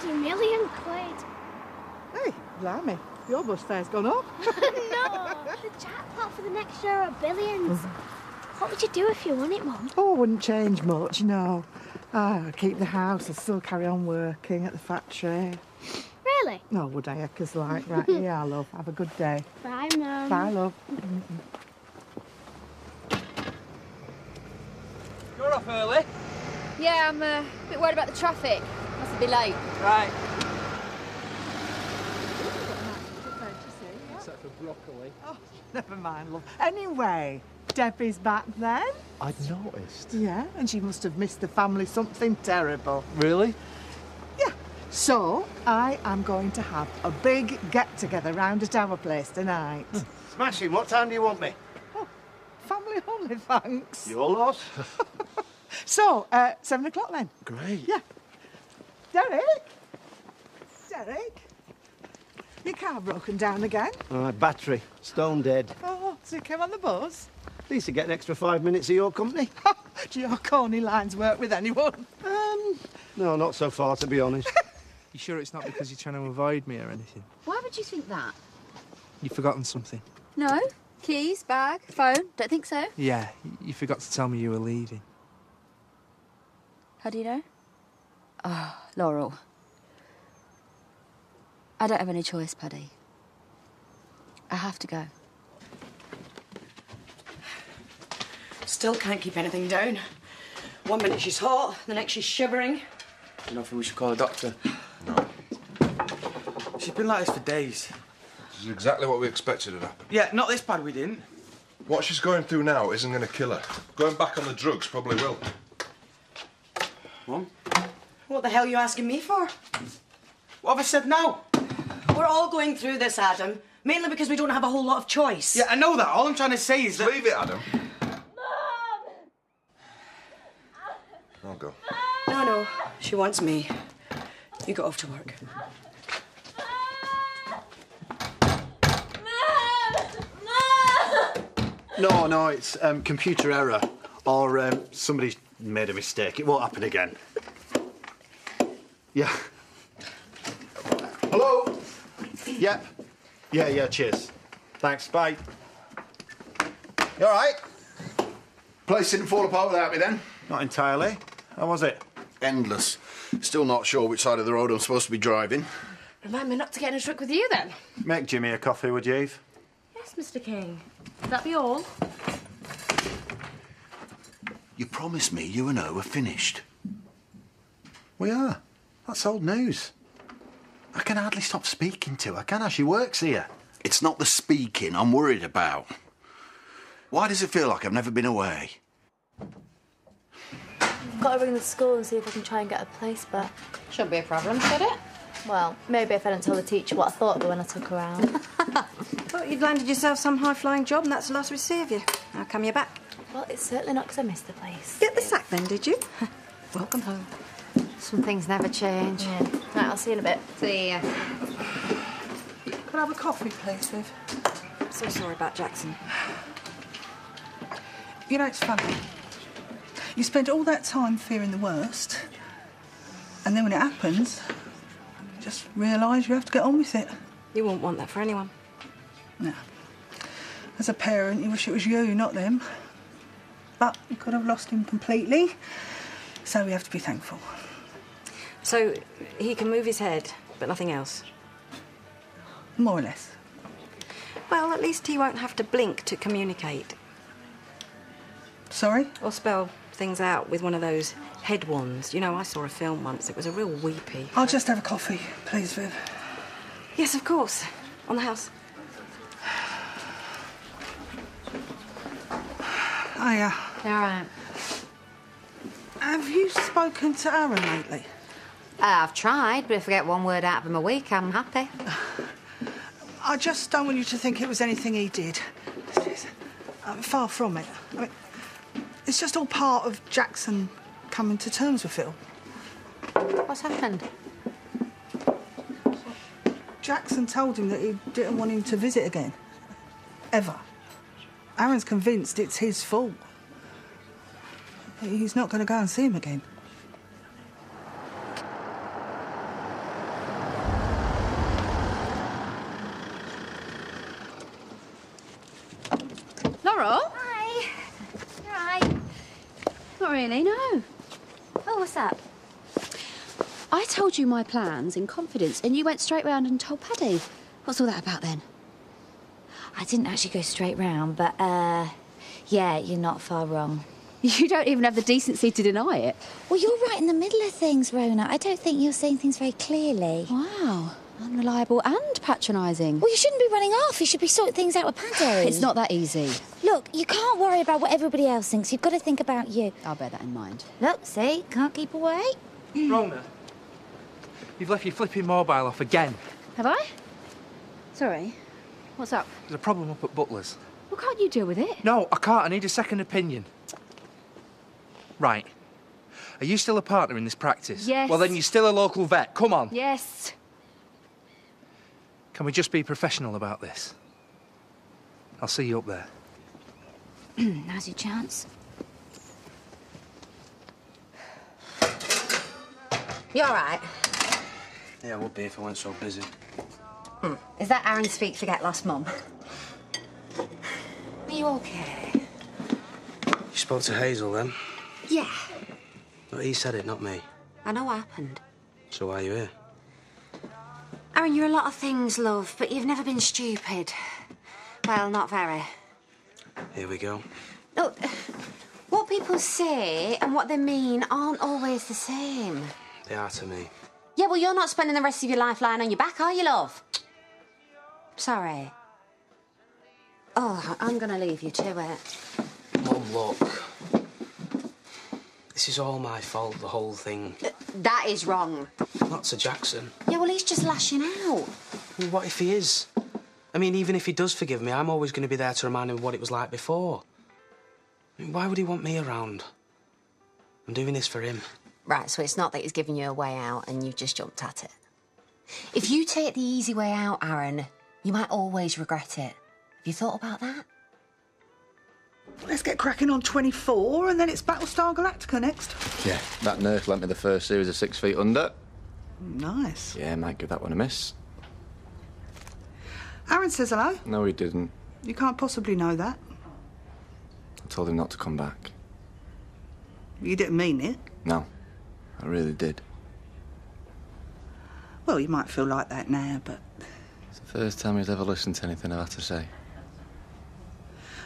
50 million quid. Hey, blimey, your bus fare's gone up. No, the jackpot for the next year are billions. What would you do if you won it, Mum? Oh, I wouldn't change much, no. I'd keep the house, I'd still carry on working at the factory. Really? No, would I? Because, like, right, yeah, love. Have a good day. Bye, Mum. Bye, love. You're off early? Yeah, I'm a bit worried about the traffic. Must be late. Right. Except for broccoli. Oh, never mind, love. Anyway, Debbie's back then. I'd noticed. Yeah, and she must have missed the family something terrible. Really? Yeah. So, I am going to have a big get-together round at our place tonight. Smashing. What time do you want me? Oh, family only, thanks. Your lot? So, 7 o'clock then? Great. Yeah. Derek? Derek? Your car broken down again? Battery. Stone dead. Oh, so you came on the bus? At least you get an extra 5 minutes of your company. Do your corny lines work with anyone? No, not so far, to be honest. You sure it's not because you're trying to avoid me or anything? Why would you think that? You've forgotten something? No. Keys, bag, phone. Don't think so. Yeah, you forgot to tell me you were leaving. How do you know? Oh, Laurel. I don't have any choice, Paddy. I have to go. Still can't keep anything down. 1 minute she's hot, the next she's shivering. You don't think we should call a doctor? No. She's been like this for days. This is exactly what we expected would happen. Yeah, not this bad, we didn't. What she's going through now isn't going to kill her. Going back on the drugs probably will. Mum? What the hell are you asking me for? What have I said now? We're all going through this, Adam. Mainly because we don't have a whole lot of choice. Yeah, I know that. All I'm trying to say is that... Leave it, Adam. I'll go. No, she wants me. You go off to work. No, it's computer error. Or somebody made a mistake. It won't happen again. Yeah. Hello? Yep. Yeah, cheers. Thanks, bye. You all right? Place didn't fall apart without me then? Not entirely. How was it? Endless. Still not sure which side of the road I'm supposed to be driving. Remind me not to get in a truck with you, then. Make Jimmy a coffee, would you, Eve? Yes, Mr. King. Would that be all? You promised me you and her were finished. We are. That's old news. I can hardly stop speaking to her, can I? She works here. It's not the speaking I'm worried about. Why does it feel like I've never been away? I've got to ring the school and see if I can try and get a place back. Shouldn't be a problem, should it? Well, maybe if I don't tell the teacher what I thought of her when I took her around. Thought you'd landed yourself some high-flying job and that's the last we see of you. How come you're back? Well, it's certainly not because I missed the place. Get the sack then, did you? Welcome home. Some things never change. Yeah. Right, I'll see you in a bit. See ya. Could I have a coffee, please, Viv? So sorry about Jackson. You know, it's funny. You spend all that time fearing the worst, and then when it happens, you just realise you have to get on with it. You wouldn't want that for anyone. No. As a parent, you wish it was you, not them. But you could have lost him completely, so we have to be thankful. So, he can move his head, but nothing else? More or less. Well, at least he won't have to blink to communicate. Sorry? Or spell things out with one of those head wands. You know, I saw a film once. It was a real weepy. I'll just have a coffee, please, Viv. Yes, of course. On the house. Hiya. All right. Have you spoken to Aaron lately? I've tried, but if I get one word out of him a week, I'm happy. I just don't want you to think it was anything he did. Far from it. I mean, it's just all part of Jackson coming to terms with Phil. What's happened? Jackson told him that he didn't want him to visit again. Ever. Aaron's convinced it's his fault. He's not going to go and see him again. Carol? Hi. You alright? Not really, no. Oh, what's up? I told you my plans in confidence, and you went straight round and told Paddy. What's all that about, then? I didn't actually go straight round, but, yeah, you're not far wrong. You don't even have the decency to deny it. Well, you're right in the middle of things, Rona. I don't think you're saying things very clearly. Wow. Unreliable and patronising. Well, you shouldn't be running off. You should be sorting things out with Paddy. It's not that easy. Look, you can't worry about what everybody else thinks. You've got to think about you. I'll bear that in mind. Look, see? Can't keep away. Rona, you've left your flipping mobile off again. Have I? Sorry. What's up? There's a problem up at Butler's. Well, can't you deal with it? No, I can't. I need a second opinion. Right. Are you still a partner in this practice? Yes. Well, then you're still a local vet. Come on. Yes. Can we just be professional about this? I'll see you up there. Now's your chance. You all right? Yeah, I would be if I weren't so busy. Is that Aaron's feet forget lost mum? Are you okay? You spoke to Hazel then? Yeah. No, he said it, not me. I know what happened. So why are you here? Aaron, you're a lot of things, love, but you've never been stupid. Well, not very. Here we go. Look, what people say and what they mean aren't always the same. They are to me. Yeah, well, you're not spending the rest of your life lying on your back, are you, love? Sorry. Oh, I'm gonna leave you to it. Mum, look. This is all my fault, the whole thing. That is wrong. Not to Jackson. Yeah, well, he's just lashing out. Well, what if he is? I mean, even if he does forgive me, I'm always going to be there to remind him of what it was like before. I mean, why would he want me around? I'm doing this for him. Right, so it's not that he's giving you a way out and you've just jumped at it. If you take the easy way out, Aaron, you might always regret it. Have you thought about that? Let's get cracking on 24 and then it's Battlestar Galactica next. Yeah, that nurse lent me the first series of 6 Feet Under. Nice. Yeah, might give that one a miss. Aaron says hello. No, he didn't. You can't possibly know that. I told him not to come back. You didn't mean it. No, I really did. Well, you might feel like that now, but... It's the first time he's ever listened to anything I've had to say.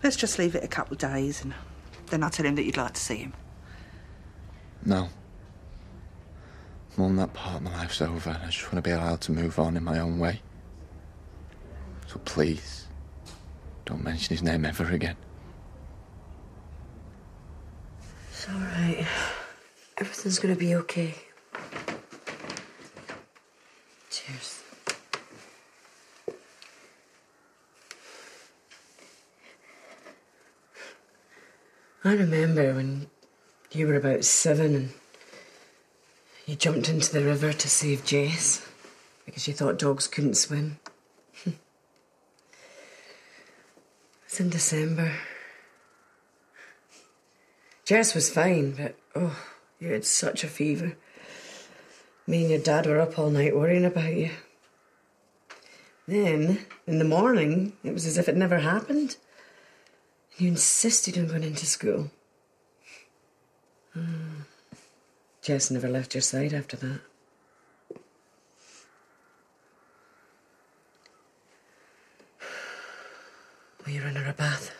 Let's just leave it a couple of days and then I'll tell him that you'd like to see him. No. Mum, that part of my life's over and I just want to be allowed to move on in my own way. So please, don't mention his name ever again. It's all right. Everything's gonna be okay. Cheers. I remember when you were about 7 and you jumped into the river to save Jess because you thought dogs couldn't swim. It's in December. Jess was fine, but, oh, you had such a fever. Me and your dad were up all night worrying about you. Then, in the morning, it was as if it never happened. You insisted on going into school. Jess never left your side after that. Will you run her a bath?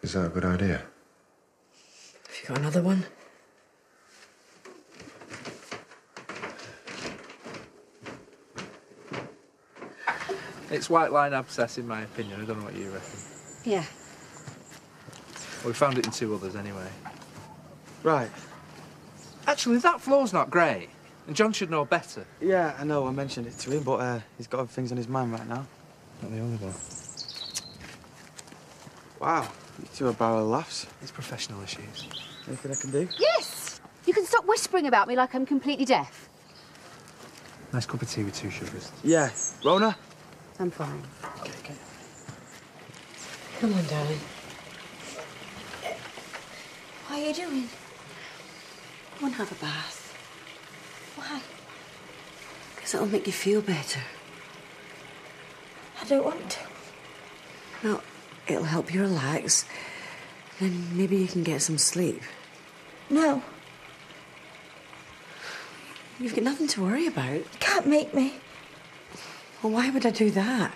Is that a good idea? Have you got another one? It's white line abscess, in my opinion. I don't know what you reckon. Yeah. Well, we found it in 2 others anyway. Right. Actually, that floor's not great, and John should know better. Yeah, I know, I mentioned it to him, but he's got other things on his mind right now. Not the only one. Wow, you two are barrel of laughs. It's professional issues. Anything I can do? Yes! You can stop whispering about me like I'm completely deaf. Nice cup of tea with 2 sugars. Yeah. Rona? I'm fine. Okay. Come on, darling. What are you doing? Go and have a bath. Why? Because it'll make you feel better. I don't want to. Well, It'll help you relax. Then maybe you can get some sleep. No. You've got nothing to worry about. You can't make me. Well, why would I do that?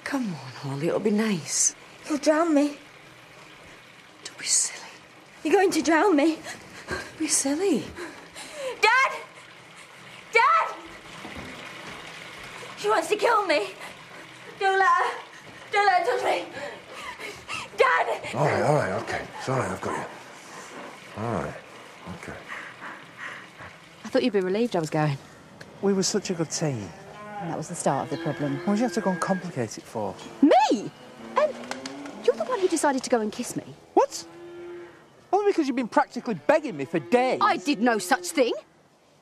Come on, Holly, it'll be nice. You'll drown me. Don't be silly. You're going to drown me. Don't be silly. Dad! Dad! She wants to kill me. Don't let her. Don't let her touch me. Dad! All right, okay. It's all right, I've got you. All right, okay. I thought you'd be relieved I was going. We were such a good team. And that was the start of the problem. What did you have to go and complicate it for? Me? You're the one who decided to go and kiss me. What? Only because you've been practically begging me for days. I did no such thing.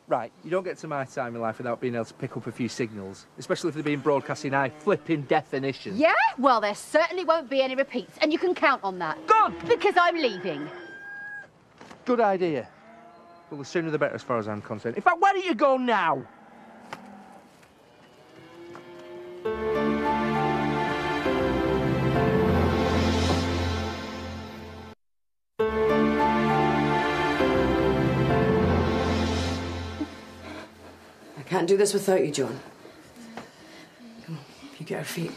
Right, you don't get to my time in life without being able to pick up a few signals, especially if they're being broadcast in high flipping definition. Yeah? Well, there certainly won't be any repeats, and you can count on that. Good! Because I'm leaving. Good idea. Well, the sooner the better as far as I'm concerned. In fact, why don't you go now? I can't do this without you, John. Come on, you get our feet.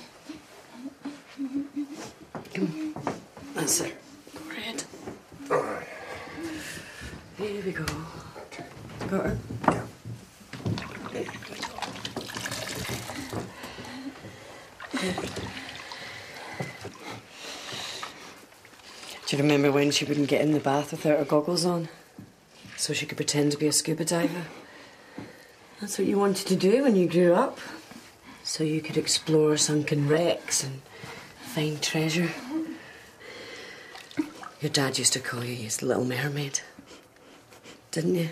Come on. That's it. Go ahead. All right. Here we go. Got her? Yeah. Do you remember when she wouldn't get in the bath without her goggles on? So she could pretend to be a scuba diver? That's what you wanted to do when you grew up. So you could explore sunken wrecks and find treasure. Your dad used to call you his little mermaid. Didn't you?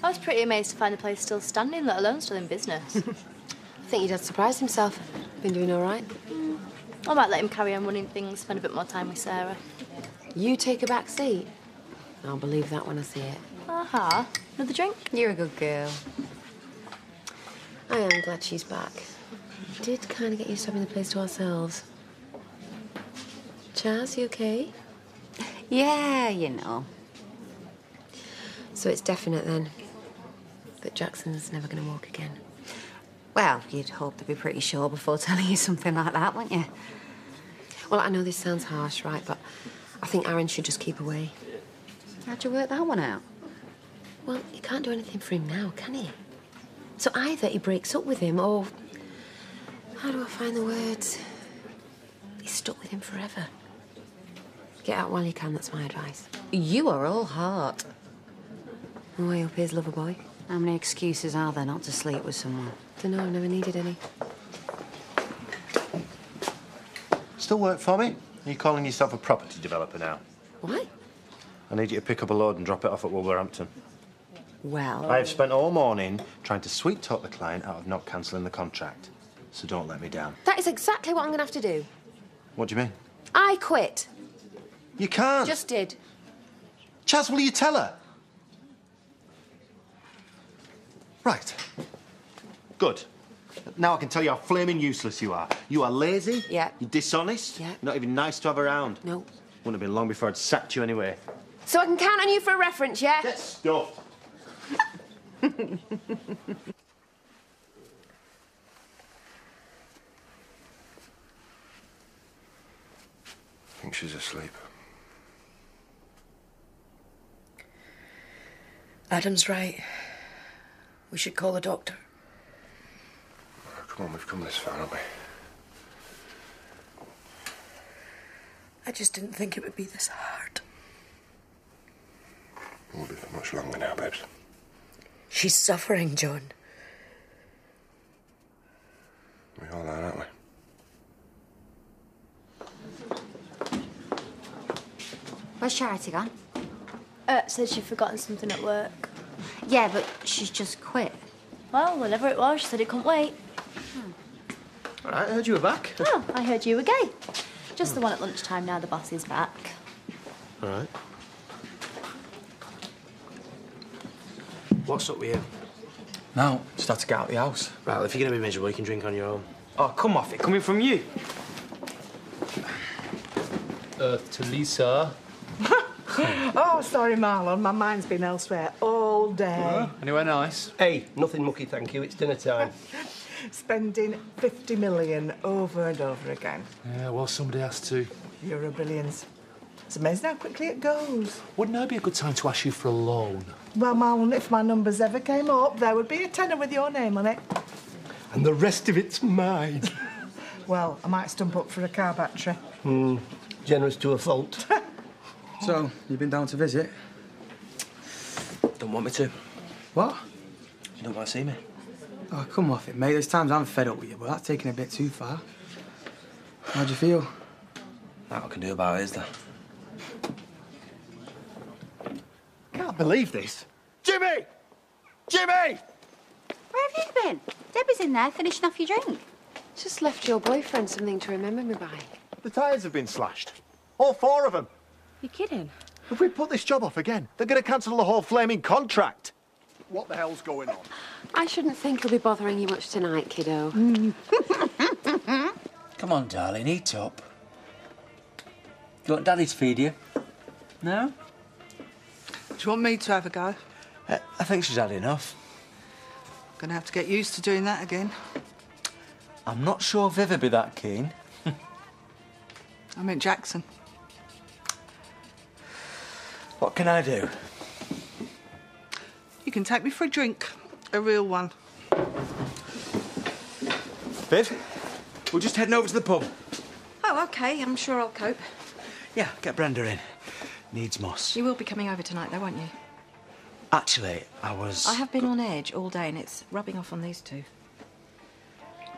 I was pretty amazed to find the place still standing, let alone still in business. I think your dad surprised himself. Been doing all right? I might let him carry on running things, spend a bit more time with Sarah. You take a back seat? I'll believe that when I see it. Aha. Another drink? You're a good girl. I am glad she's back. We did kind of get used to having the place to ourselves. Chaz, you okay? Yeah, you know. So it's definite then that Jackson's never going to walk again. Well, you'd hope to be pretty sure before telling you something like that, wouldn't you? Well, I know this sounds harsh, right, but I think Aaron should just keep away. How'd you work that one out? Well, you can't do anything for him now, can he? So either he breaks up with him, or... how do I find the words? He's stuck with him forever. Get out while you can, that's my advice. You are all heart. Oh, I hope he's lover boy. How many excuses are there not to sleep with someone? Dunno, I've never needed any. Still work for me? Are you calling yourself a property developer now? What? I need you to pick up a load and drop it off at Wolverhampton. Well... I've spent all morning trying to sweet-talk the client out of not cancelling the contract. So don't let me down. That is exactly what I'm going to have to do. What do you mean? I quit. You can't. Just did. Chaz, will you tell her? Right. Good. Now I can tell you how flaming useless you are. You are lazy. Yeah. You're dishonest. Yeah. Not even nice to have around. No. Wouldn't have been long before I'd sacked you anyway. So I can count on you for a reference, yeah? Get stuffed. I think she's asleep. Adam's right. We should call the doctor. Oh, come on, we've come this far, haven't we? I just didn't think it would be this hard. It won't be for much longer now, babes. She's suffering, John. We all are, aren't we? Where's Charity gone? Said she'd forgotten something at work. Yeah, but she's just quit. Well, whatever it was, she said it couldn't wait. All right, I heard you were back. Oh, I heard you were gay. Just the one at lunchtime now the boss is back. All right. What's up with you? No, just had to get out the house. Right, well, if you're going to be miserable, you can drink on your own. Oh, come off it. Coming from you. To Lisa. Oh, sorry, Marlon. My mind's been elsewhere all day. Anywhere nice? Hey, nothing mucky, thank you. It's dinner time. Spending 50 million over and over again. Yeah, well, somebody has to. Euro billions. It's amazing how quickly it goes. Wouldn't now be a good time to ask you for a loan? Well, Marlon, if my numbers ever came up, there would be a tenner with your name on it. And the rest of it's mine. Well, I might stump up for a car battery. Generous to a fault. So, you've been down to visit? Don't want me to. What? You don't want to see me. Oh, come off it, mate. There's times I'm fed up with you, but that's taking a bit too far. How'd you feel? That I can do about it, is there? Can't believe this. Jimmy! Jimmy! Where have you been? Debbie's in there finishing off your drink. Just left your boyfriend something to remember me by. The tyres have been slashed. All 4 of them. You kidding? If we put this job off again, they're going to cancel the whole flaming contract. What the hell's going on? I shouldn't think he'll be bothering you much tonight, kiddo. Come on, darling, eat up. You want Daddy to feed you? No? Do you want me to have a go? I think she's had enough. Gonna have to get used to doing that again. I'm not sure Viv would be that keen. I meant Jackson. What can I do? You can take me for a drink. A real one. Viv, we're just heading over to the pub. Oh, OK. I'm sure I'll cope. Yeah, get Brenda in. Needs moss. You will be coming over tonight, though, won't you? Actually, I have been on edge all day, and it's rubbing off on these two.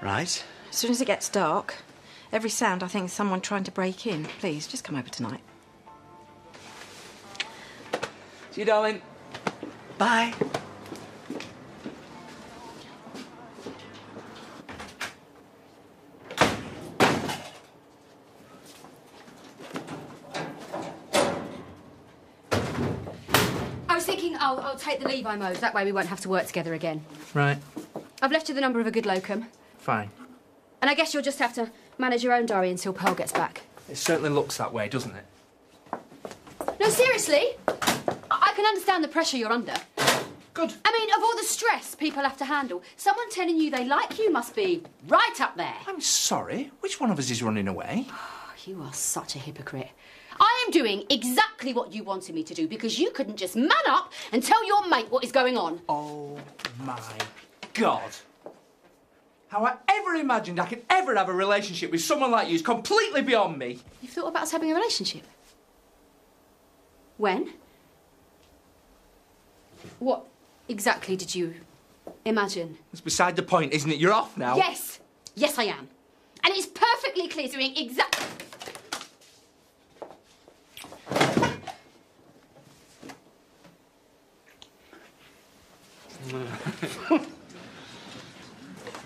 Right. As soon as it gets dark, every sound I think is someone trying to break in. Please, just come over tonight. See you, darling. Bye. I was thinking I'll take the Levi mode. That way we won't have to work together again. Right. I've left you the number of a good locum. Fine. And I guess you'll just have to manage your own diary until Pearl gets back. It certainly looks that way, doesn't it? No, seriously. I can understand the pressure you're under. Good. I mean, of all the stress people have to handle, someone telling you they like you must be right up there. I'm sorry. Which one of us is running away? Oh, you are such a hypocrite. I am doing exactly what you wanted me to do because you couldn't just man up and tell your mate what is going on. Oh, my God. How I ever imagined I could ever have a relationship with someone like you is completely beyond me. You've thought about us having a relationship? When? What exactly did you imagine? It's beside the point, isn't it? You're off now. Yes. Yes, I am. And it's perfectly clear doing exactly...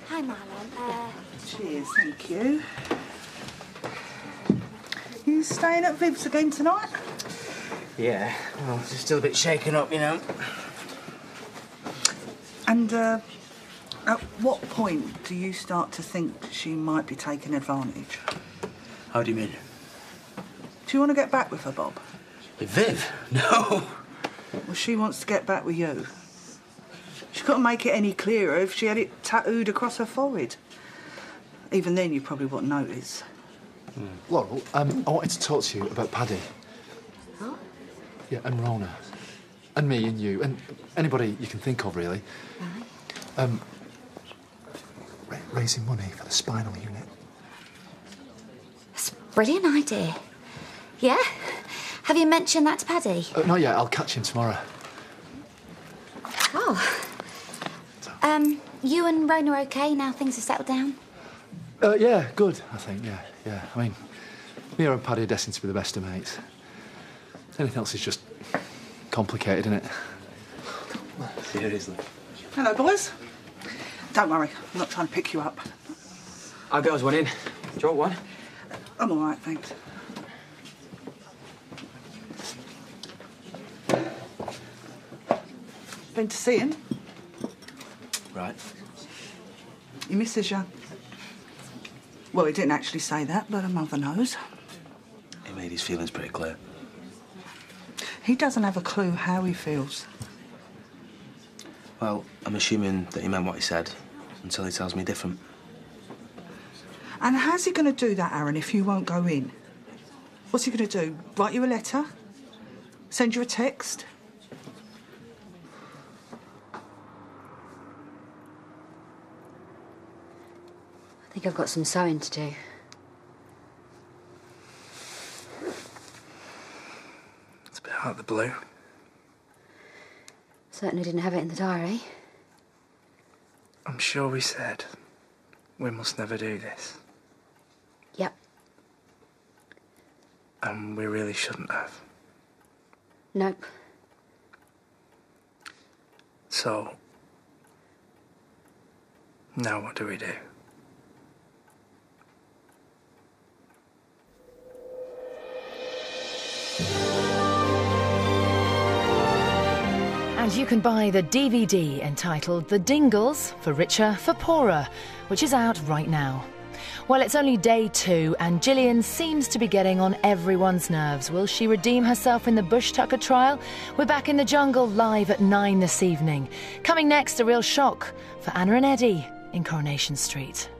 Hi, Marlon. Cheers, thank you. You staying at Viv's again tonight? Yeah, well, she's still a bit shaken up, you know. And at what point do you start to think she might be taking advantage? How do you mean? Do you want to get back with her, Bob? With Viv? No. Well, she wants to get back with you. She couldn't make it any clearer if she had it tattooed across her forehead. Even then, you probably wouldn't notice. Laurel, I wanted to talk to you about Paddy. Huh? Yeah, and Rona. And me and you. And anybody you can think of, really. Raising money for the spinal unit. That's a brilliant idea. Yeah? Have you mentioned that to Paddy? Not yet. I'll catch him tomorrow. Oh. You and Rona are OK now things have settled down? Yeah, good, I think, yeah. I mean, Mia and Paddy are destined to be the best of mates. Anything else is just complicated, isn't it? Seriously. Hello, boys. Don't worry, I'm not trying to pick you up. I'll get us one in. Do you want one? I'm all right, thanks. been to see him. Right. He misses you. Well, he didn't actually say that, but her mother knows. He made his feelings pretty clear. He doesn't have a clue how he feels. Well, I'm assuming that he meant what he said until he tells me different. And how's he going to do that, Aaron, if you won't go in? What's he going to do? Write you a letter? Send you a text? I think I've got some sewing to do. It's a bit out of the blue. Certainly didn't have it in the diary. I'm sure we said we must never do this. Yep. And we really shouldn't have. Nope. So, now what do we do? And you can buy the DVD entitled The Dingles, for Richer, for Poorer, which is out right now. Well, it's only day 2 and Gillian seems to be getting on everyone's nerves. Will she redeem herself in the Bush Tucker trial? We're back in the jungle live at 9 this evening. Coming next, a real shock for Anna and Eddie in Coronation Street.